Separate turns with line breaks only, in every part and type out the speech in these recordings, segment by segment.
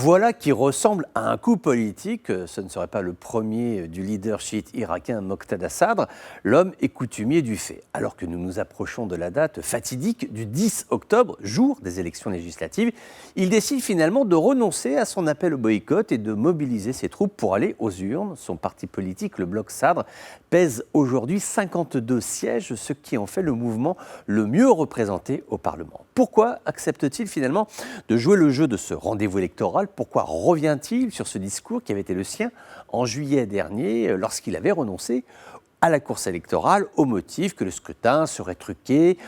Voilà qui ressemble à un coup politique. Ce ne serait pas le premier du leader chiite irakien Moqtada Sadr. L'homme est coutumier du fait. Alors que nous nous approchons de la date fatidique du 10 octobre, jour des élections législatives, il décide finalement de renoncer à son appel au boycott et de mobiliser ses troupes pour aller aux urnes. Son parti politique, le Bloc Sadr, pèse aujourd'hui 52 sièges, ce qui en fait le mouvement le mieux représenté au Parlement. Pourquoi accepte-t-il finalement de jouer le jeu de ce rendez-vous électoral? Pourquoi revient-il sur ce discours qui avait été le sien en juillet dernier, lorsqu'il avait renoncé à la course électorale au motif que le scrutin serait truqué,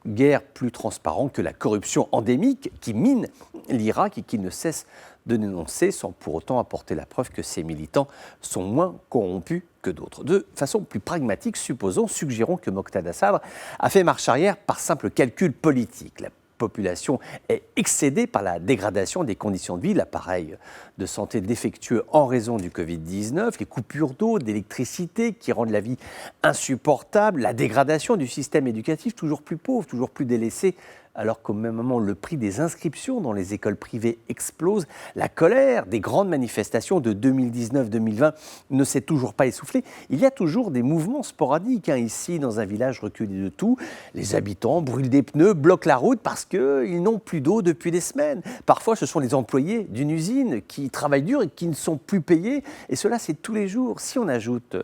guère plus transparent que la corruption endémique qui mine l'Irak et qu'il ne cesse de dénoncer sans pour autant apporter la preuve que ses militants sont moins corrompus que d'autres. De façon plus pragmatique, suggérons que Moqtada Sadr a fait marche arrière par simple calcul politique. La population est excédée par la dégradation des conditions de vie, l'appareil de santé défectueux en raison du Covid-19, les coupures d'eau, d'électricité qui rendent la vie insupportable, la dégradation du système éducatif toujours plus pauvre, toujours plus délaissé, alors qu'au même moment, le prix des inscriptions dans les écoles privées explose. La colère des grandes manifestations de 2019-2020 ne s'est toujours pas essoufflée. Il y a toujours des mouvements sporadiques. Ici, dans un village reculé de tout, les habitants brûlent des pneus, bloquent la route parce qu'ils n'ont plus d'eau depuis des semaines. Parfois, ce sont les employés d'une usine qui travaillent dur et qui ne sont plus payés. Et cela, c'est tous les jours. Si on ajoute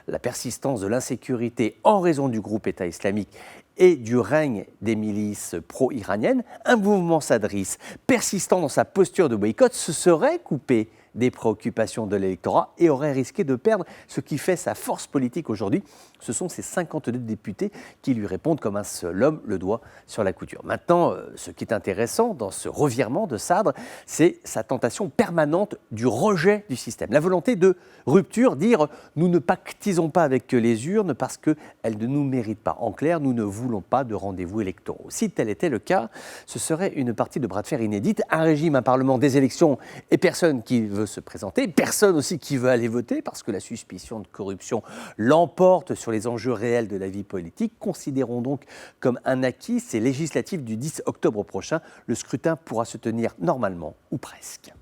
la persistance de l'insécurité en raison du groupe État islamique et du règne des milices pro-iraniennes, un mouvement sadriste persistant dans sa posture de boycott se serait coupé des préoccupations de l'électorat et aurait risqué de perdre ce qui fait sa force politique aujourd'hui. Ce sont ces 52 députés qui lui répondent comme un seul homme, le doigt sur la couture. Maintenant, ce qui est intéressant dans ce revirement de Sadr, c'est sa tentation permanente du rejet du système. La volonté de rupture, dire « nous ne pactisons pas avec les urnes parce qu'elles ne nous méritent pas ». En clair, nous ne voulons pas de rendez-vous électoraux. Si tel était le cas, ce serait une partie de bras de fer inédite, un régime, un parlement, des élections et personne qui veut se présenter, personne aussi qui veut aller voter parce que la suspicion de corruption l'emporte sur les enjeux réels de la vie politique. Considérons donc comme un acquis ces législatives du 10 octobre prochain. Le scrutin pourra se tenir normalement ou presque.